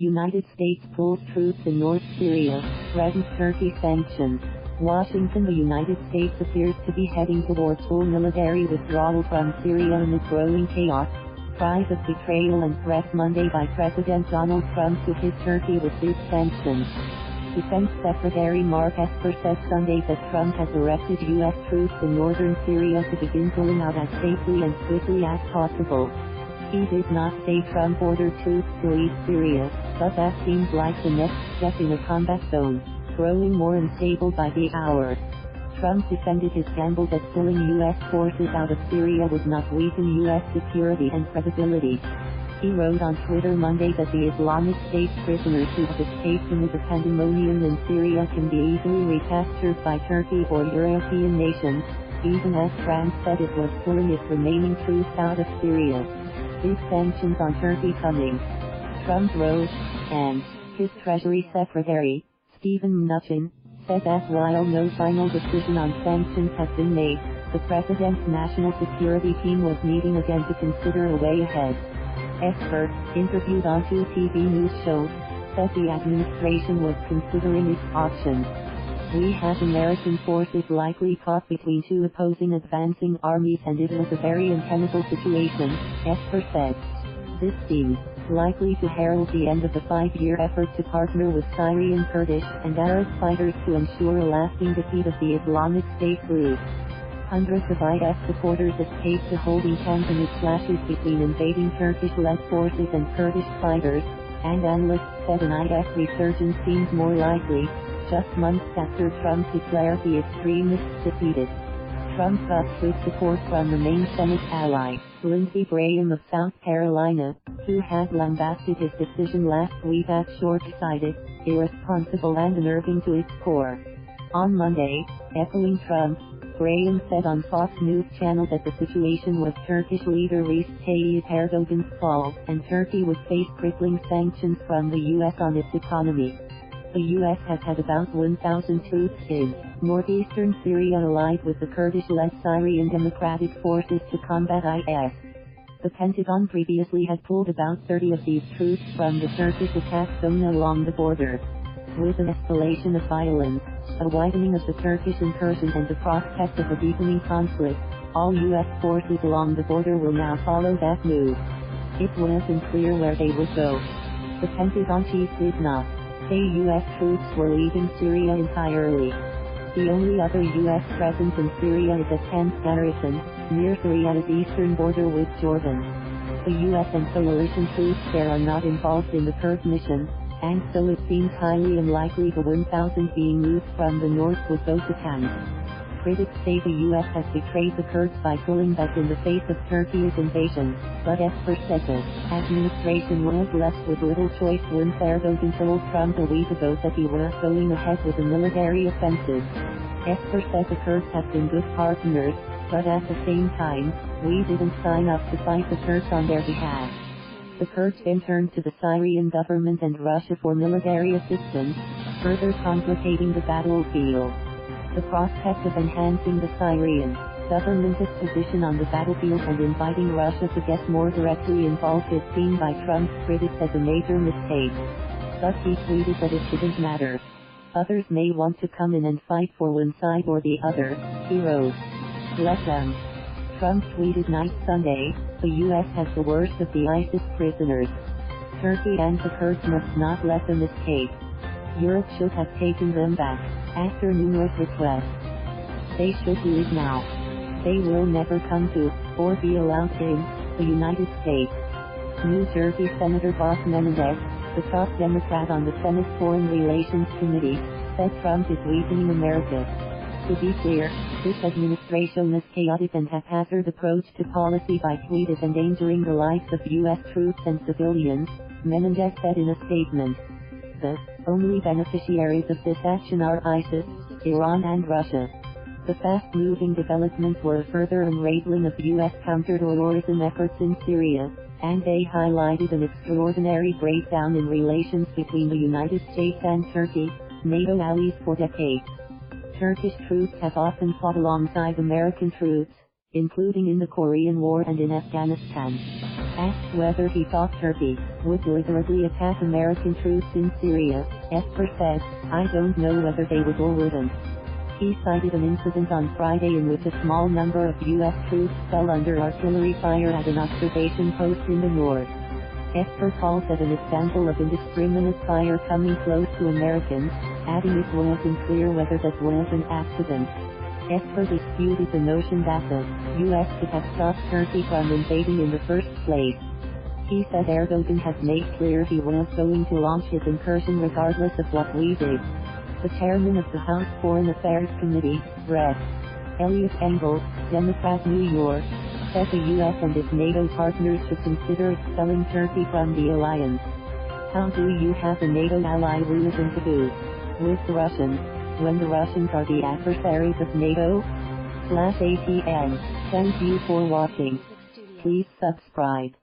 United States pulls troops in North Syria, threatens Turkey sanctions. Washington. The United States appears to be heading towards full military withdrawal from Syria amid growing chaos. Cries of betrayal and threats Monday by President Donald Trump to hit Turkey with these sanctions. Defense Secretary Mark Esper said Sunday that Trump has directed U.S. troops in northern Syria to begin pulling out as safely and swiftly as possible. He did not say Trump ordered troops to leave Syria, but that seems like the next step in a combat zone, growing more unstable by the hour. Trump defended his gamble that pulling U.S. forces out of Syria would not weaken U.S. security and credibility. He wrote on Twitter Monday that the Islamic State prisoners who have escaped amid the pandemonium in Syria can be easily recaptured by Turkey or European nations, even as France said it was pulling its remaining troops out of Syria. These sanctions on Turkey coming, Trump wrote, and his Treasury Secretary, Stephen Mnuchin, said that while no final decision on sanctions has been made, the President's national security team was meeting again to consider a way ahead. Esper, interviewed on two TV news shows, said the administration was considering its options. We have American forces likely caught between two opposing advancing armies and it was a very untenable situation, Esper said. This seems likely to herald the end of the 5-year effort to partner with Syrian Kurdish and Arab fighters to ensure a lasting defeat of the Islamic State group. Hundreds of IS supporters escaped to holding camp amid clashes between invading Turkish-led forces and Kurdish fighters, and analysts said an IS resurgence seems more likely, just months after Trump declared the extremists defeated. Trump got swift support from the main Senate ally, Lindsey Graham of South Carolina, who had lambasted his decision last week as short-sighted, irresponsible and unnerving to its core. On Monday, echoing Trump, Graham said on Fox News Channel that the situation was Turkish leader Recep Tayyip Erdogan's fault and Turkey would face crippling sanctions from the U.S. on its economy. The U.S. has had about 1,000 troops in northeastern Syria allied with the Kurdish-led Syrian Democratic Forces to combat IS. The Pentagon previously had pulled about 30 of these troops from the Turkish attack zone along the border. With an escalation of violence, a widening of the Turkish incursion and the prospect of a deepening conflict, all U.S. forces along the border will now follow that move. It wasn't clear where they would go. The Pentagon chief did not say U.S. troops were leaving Syria entirely. The only other U.S. presence in Syria is at Camp Garrison, near Syria's eastern border with Jordan. The U.S. and coalition troops there are not involved in the Kurd mission, and so it seems highly unlikely the 1,000 being moved from the north would go to camp. Critics say the U.S. has betrayed the Kurds by pulling back in the face of Turkey's invasion, but Esper said the administration was left with little choice once Erdogan told Trump a week ago that he was going ahead with a military offensive. Esper said the Kurds have been good partners, but at the same time, we didn't sign up to fight the Kurds on their behalf. The Kurds then turned to the Syrian government and Russia for military assistance, further complicating the battlefield. The prospect of enhancing the Syrian government's position on the battlefield and inviting Russia to get more directly involved is seen by Trump's critics as a major mistake. Thus he tweeted that it didn't matter. Others may want to come in and fight for one side or the other, he wrote. Let them. Trump tweeted night Sunday, the U.S. has the worst of the ISIS prisoners. Turkey and the Kurds must not let them escape. Europe should have taken them back, after numerous requests. They should leave now. They will never come to, or be allowed in, the United States. New Jersey Senator Bob Menendez, the top Democrat on the Senate Foreign Relations Committee, said Trump is weakening America. To be clear, this administration's chaotic and haphazard approach to policy by tweet is endangering the lives of U.S. troops and civilians, Menendez said in a statement. The only beneficiaries of this action are ISIS, Iran and Russia. The fast-moving developments were a further unraveling of U.S. counter-terrorism efforts in Syria, and they highlighted an extraordinary breakdown in relations between the United States and Turkey, NATO allies for decades. Turkish troops have often fought alongside American troops, including in the Korean War and in Afghanistan. Asked whether he thought Turkey would deliberately attack American troops in Syria, Esper said, "I don't know whether they would or wouldn't." He cited an incident on Friday in which a small number of U.S. troops fell under artillery fire at an observation post in the north. Esper calls it an example of indiscriminate fire coming close to Americans, adding it wasn't clear whether that was an accident. Esper disputed the notion that the U.S. could have stopped Turkey from invading in the first place. He said Erdogan had made clear he was going to launch his incursion regardless of what we did. The chairman of the House Foreign Affairs Committee, Rev. Eliot Engel, Democrat, New York, said the U.S. and its NATO partners should consider expelling Turkey from the alliance. How do you have a NATO ally rules in taboo with the Russians, when the Russians are the adversaries of NATO?/ATM. Thank you for watching. Please subscribe.